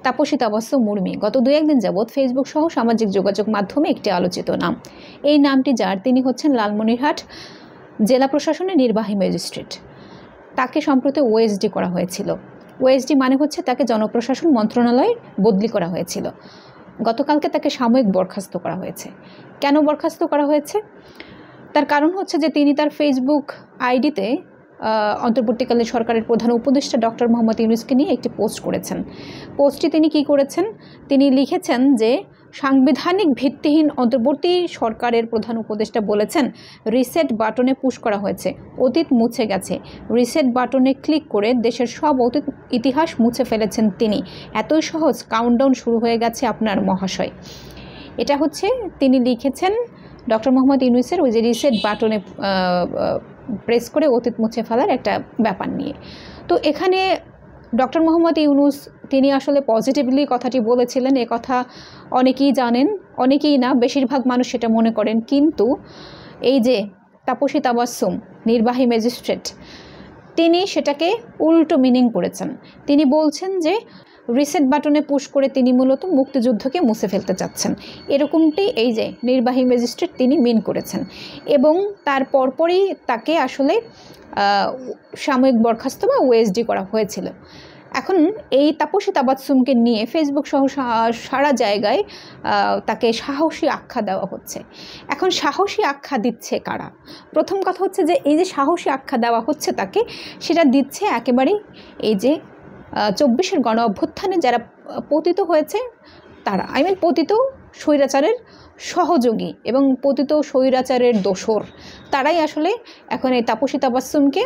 তাপসী তাবাসসুম মুর্মি গত 2-1 দিন যাবৎ ফেসবুক সহ সামাজিক যোগাযোগ মাধ্যমে একটি আলোচিত নাম। এই নামটি যার, তিনি হচ্ছেন লালমনিরহাট জেলা প্রশাসনের নির্বাহী ম্যাজিস্ট্রেট। তাকে সম্প্রতি ওএসডি করা হয়েছিল। ওএসডি মানে হচ্ছে তাকে জনপ্রশাসন মন্ত্রণালয়ে বদলি করা হয়েছিল। গতকালকে তাকে সাময়িক বরখাস্ত করা হয়েছে। কেন বরখাস্ত করা হয়েছে? তার কারণ হচ্ছে যে তিনি তার ফেসবুক আইডিতে অন্তর্বর্তীকালীন সরকারের প্রধান উপদেষ্টা ডক্টর মোহাম্মদ ইউনূসকে নিয়ে একটি পোস্ট করেছেন। পোস্টটি তিনি কি করেছেন? তিনি লিখেছেন যে সাংবিধানিক ভিত্তিহীন অন্তর্বর্তী সরকারের প্রধান উপদেষ্টা বলেছেন রিসেট বাটনে পুশ করা হয়েছে, অতীত মুছে গেছে। রিসেট বাটনে ক্লিক করে দেশের সব অতীত ইতিহাস মুছে ফেলেছেন তিনি। এতই সহজ, কাউন্টডাউন শুরু হয়ে গেছে আপনার মহাশয়। এটা হচ্ছে তিনি লিখেছেন ডক্টর মোহাম্মদ ইউনূসের ওই যে রিসেট বাটনে প্রেস করে অতীত মুছে ফেলার একটা ব্যাপার নিয়ে। তো এখানে ডক্টর মোহাম্মদ ইউনূস তিনি আসলে পজিটিভলি কথাটি বলেছিলেন, এ কথা অনেকেই জানেন, অনেকেই না, বেশিরভাগ মানুষ সেটা মনে করেন। কিন্তু এই যে তাপসী তাবাসসুম নির্বাহী ম্যাজিস্ট্রেট, তিনি সেটাকে উল্টো মিনিং করেছেন। তিনি বলছেন যে রিসেট বাটনে পুশ করে তিনি মূলত মুক্তিযুদ্ধকে মুছে ফেলতে চাচ্ছেন, এরকমটি এই যে নির্বাহী ম্যাজিস্ট্রেট তিনি মিন করেছেন। এবং তার পরপরই তাকে আসলে সাময়িক বরখাস্ত বা ওএসডি করা হয়েছিল। এখন এই তাপসী তাবাসসুমকে নিয়ে ফেসবুক সহ সারা জায়গায় তাকে সাহসী আখ্যা দেওয়া হচ্ছে। এখন সাহসী আখ্যা দিচ্ছে কারা? প্রথম কথা হচ্ছে যে এই যে সাহসী আখ্যা দেওয়া হচ্ছে তাকে, সেটা দিচ্ছে একেবারেই এই যে 24-এর গণ অভ্যুত্থানে যারা পতিত হয়েছে তারা, পতিত স্বৈরাচারের সহযোগী এবং পতিত স্বৈরাচারের দোসর, তারাই আসলে এখন এই তাপসী তাবাসসুমকে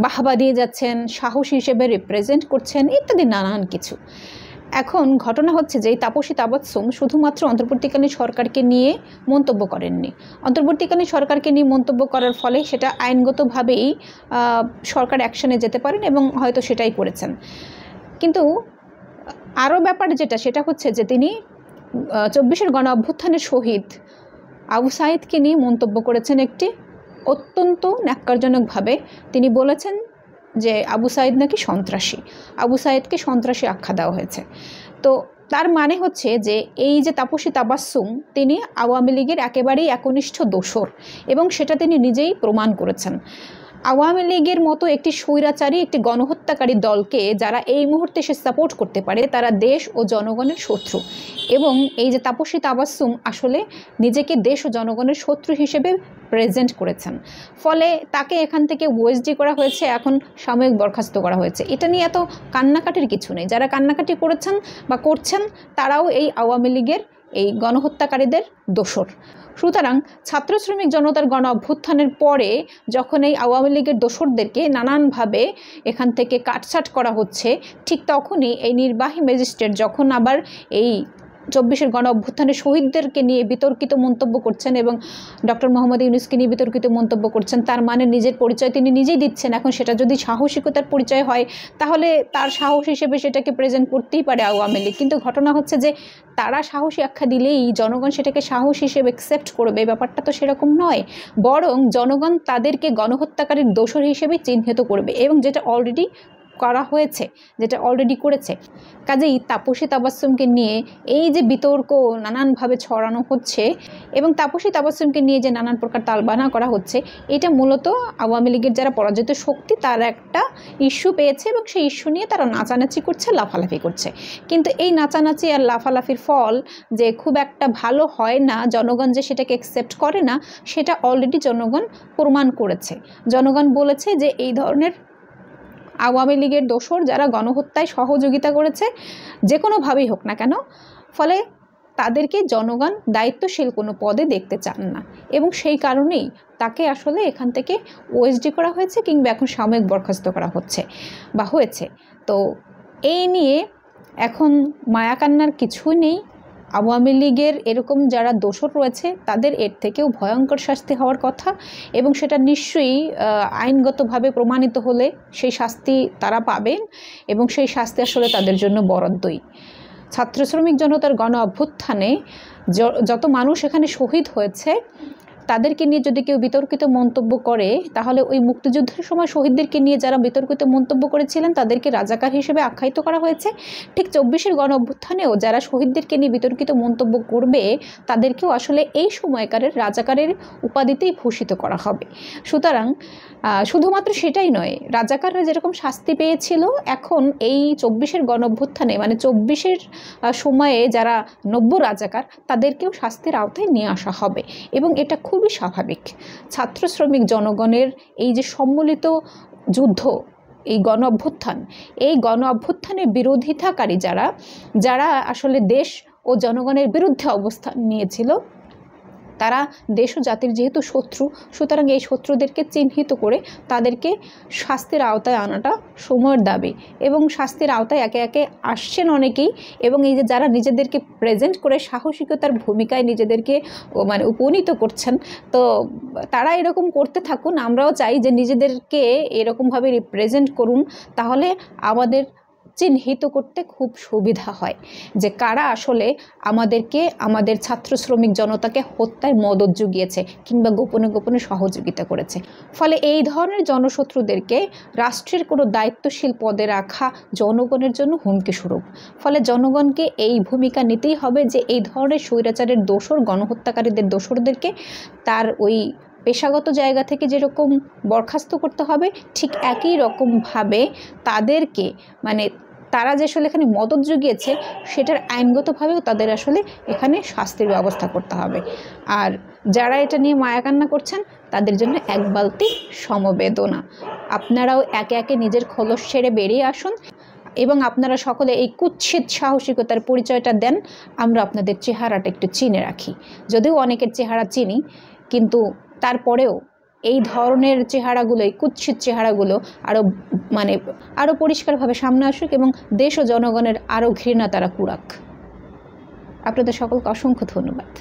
বাহবা দিয়ে যাচ্ছেন, সাহসী হিসেবে রিপ্রেজেন্ট করছেন, ইত্যাদি নানান কিছু। এখন ঘটনা হচ্ছে যে এই তাপসী তাবাসসুম শুধুমাত্র অন্তর্বর্তীকালীন সরকারকে নিয়ে মন্তব্য করেননি। অন্তর্বর্তীকালীন সরকারকে নিয়ে মন্তব্য করার ফলে সেটা আইনগতভাবেই সরকার অ্যাকশনে যেতে পারেন এবং হয়তো সেটাই করেছেন। কিন্তু আরও ব্যাপার যেটা, সেটা হচ্ছে যে তিনি 24-এর গণ অভ্যুত্থানের শহীদ আবু সাঈদকে নিয়ে মন্তব্য করেছেন একটি অত্যন্ত ন্যাক্কারজনকভাবে। তিনি বলেছেন যে আবু সাঈদ নাকি সন্ত্রাসী, আবু সাঈদকে সন্ত্রাসী আখ্যা দেওয়া হয়েছে। তো তার মানে হচ্ছে যে এই যে তাপসী তাবাসসুম তিনি আওয়ামী লীগের একেবারেই একনিষ্ঠ দোসর এবং সেটা তিনি নিজেই প্রমাণ করেছেন। আওয়ামী লীগের মতো একটি স্বৈরাচারী, একটি গণহত্যাকারী দলকে যারা এই মুহূর্তে সে সাপোর্ট করতে পারে, তারা দেশ ও জনগণের শত্রু। এবং এই যে তাপসী তাবাসসুম আসলে নিজেকে দেশ ও জনগণের শত্রু হিসেবে প্রেজেন্ট করেছেন, ফলে তাকে এখান থেকে ওএসডি করা হয়েছে, এখন সাময়িক বরখাস্ত করা হয়েছে। এটা নিয়ে এত কান্নাকাটির কিছু নেই। যারা কান্নাকাটি করেছেন বা করছেন তারাও এই আওয়ামী লীগের এই গণহত্যাকারীদের দোসর। সুতরাং ছাত্র শ্রমিক জনতার গণ অভ্যুত্থানের পরে যখন এই আওয়ামী লীগের দোসরদেরকে নানানভাবে এখান থেকে কাটছাট করা হচ্ছে, ঠিক তখনই এই নির্বাহী ম্যাজিস্ট্রেট যখন আবার এই 24-এর গণ অভ্যুত্থানের শহীদদেরকে নিয়ে বিতর্কিত মন্তব্য করছেন এবং ডক্টর মোহাম্মদ ইউনূসকে নিয়ে বিতর্কিত মন্তব্য করছেন, তার মানে নিজের পরিচয় তিনি নিজেই দিচ্ছেন। এখন সেটা যদি সাহসিকতার পরিচয় হয় তাহলে তার সাহস হিসেবে সেটাকে প্রেজেন্ট করতেই পারে আওয়ামী লীগ। কিন্তু ঘটনা হচ্ছে যে তারা সাহসী আখ্যা দিলেই জনগণ সেটাকে সাহস হিসেবে অ্যাকসেপ্ট করবে, ব্যাপারটা তো সেরকম নয়। বরং জনগণ তাদেরকে গণহত্যাকারীর দোসর হিসেবে চিহ্নিত করবে এবং যেটা অলরেডি করা হয়েছে, যেটা অলরেডি করেছে। কাজেই তাপসী তাবাসসুমকে নিয়ে এই যে বিতর্ক নানানভাবে ছড়ানো হচ্ছে এবং তাপসী তাবাসসুমকে নিয়ে যে নানান প্রকার তালবানা করা হচ্ছে, এটা মূলত আওয়ামী লীগের যারা পরাজিত শক্তি তারা একটা ইস্যু পেয়েছে এবং সেই ইস্যু নিয়ে তারা নাচানাচি করছে, লাফালাফি করছে। কিন্তু এই নাচানাচি আর লাফালাফির ফল যে খুব একটা ভালো হয় না, জনগণ যে সেটাকে অ্যাকসেপ্ট করে না, সেটা অলরেডি জনগণ প্রমাণ করেছে। জনগণ বলেছে যে এই ধরনের আওয়ামী লীগের দোসর যারা গণহত্যায় সহযোগিতা করেছে, যে কোনোভাবেই হোক না কেন, ফলে তাদেরকে জনগণ দায়িত্বশীল কোনো পদে দেখতে চান না এবং সেই কারণেই তাকে আসলে এখান থেকে ওএসডি করা হয়েছে কিংবা এখন সাময়িক বরখাস্ত করা হচ্ছে বা হয়েছে। তো এই নিয়ে এখন মায়াকান্নার কিছুই নেই। আওয়ামী লীগের এরকম যারা দোসর রয়েছে তাদের এর থেকেও ভয়ঙ্কর শাস্তি হওয়ার কথা এবং সেটা নিশ্চয়ই আইনগতভাবে প্রমাণিত হলে সেই শাস্তি তারা পাবেন এবং সেই শাস্তি আসলে তাদের জন্য বরাদ্দই। ছাত্র শ্রমিক জনতার গণ অভ্যুত্থানে যত মানুষ এখানে শহীদ হয়েছে তাদেরকে নিয়ে যদি কেউ বিতর্কিত মন্তব্য করে, তাহলে ওই মুক্তিযুদ্ধের সময় শহীদদেরকে নিয়ে যারা বিতর্কিত মন্তব্য করেছিলেন তাদেরকে রাজাকার হিসেবে আখ্যায়িত করা হয়েছে। ঠিক 24-এর গণ অভ্যুত্থানেও যারা শহীদদেরকে নিয়ে বিতর্কিত মন্তব্য করবে তাদেরকেও আসলে এই সময়কারের রাজাকারের উপাধিতেই ভূষিত করা হবে। সুতরাং শুধুমাত্র সেটাই নয়, রাজাকাররা যেরকম শাস্তি পেয়েছিল, এখন এই 24-এর গণ অভ্যুত্থানে মানে 24-এর সময়ে যারা নব্য রাজাকার তাদেরকেও শাস্তির আওতায় নিয়ে আসা হবে এবং এটা খুবই স্বাভাবিক। ছাত্র শ্রমিক জনগণের এই যে সম্মিলিত যুদ্ধ, এই গণ অভ্যুত্থান, এই গণ অভ্যুত্থানের বিরোধিতাকারী যারা আসলে দেশ ও জনগণের বিরুদ্ধে অবস্থান নিয়েছিল, তারা দেশ ও জাতির যেহেতু শত্রু, সুতরাং এই শত্রুদেরকে চিহ্নিত করে তাদেরকে শাস্তির আওতায় আনাটা সময়ের দাবি এবং শাস্তির আওতায় একে একে আসছেন অনেকেই। এবং এই যে যারা নিজেদেরকে প্রেজেন্ট করে সাহসিকতার ভূমিকায় নিজেদেরকে মানে উপনীত করছেন, তো তারা এরকম করতে থাকুন। আমরাও চাই যে নিজেদেরকে এরকমভাবে রিপ্রেজেন্ট করুন, তাহলে আমাদের চিহ্নিত করতে খুব সুবিধা হয় যে কারা আসলে আমাদেরকে, আমাদের ছাত্র শ্রমিক জনতাকে হত্যায় মদত জুগিয়েছে কিংবা গোপনে গোপনে সহযোগিতা করেছে। ফলে এই ধরনের জনশত্রুদেরকে রাষ্ট্রের কোনো দায়িত্বশীল পদে রাখা জনগণের জন্য হুমকি স্বরূপ। ফলে জনগণকে এই ভূমিকা নিতেই হবে যে এই ধরনের স্বৈরাচারের দোসর, গণহত্যাকারীদের দোসরদেরকে তার ওই পেশাগত জায়গা থেকে যেরকম বরখাস্ত করতে হবে, ঠিক একই রকমভাবে তাদেরকে মানে তারা যে আসলে এখানে মদত জুগিয়েছে সেটার আইনগতভাবেও তাদের আসলে এখানে শাস্তির ব্যবস্থা করতে হবে। আর যারা এটা নিয়ে মায়াকান্না করছেন তাদের জন্য এক বালতি সমবেদনা। আপনারাও একে একে নিজের খোলস ছেড়ে বেরিয়ে আসুন এবং আপনারা সকলে এই কুৎসিত সাহসিকতার পরিচয়টা দেন। আমরা আপনাদের চেহারাটা একটু চিনে রাখি, যদিও অনেকের চেহারা চিনি, কিন্তু তারপরেও এই ধরনের চেহারাগুলো, এই কুৎসিত চেহারাগুলো আরও পরিষ্কারভাবে সামনে আসুক এবং দেশ ও জনগণের আরও ঘৃণা তারা কুড়াক। আপনাদের সকলকে অসংখ্য ধন্যবাদ।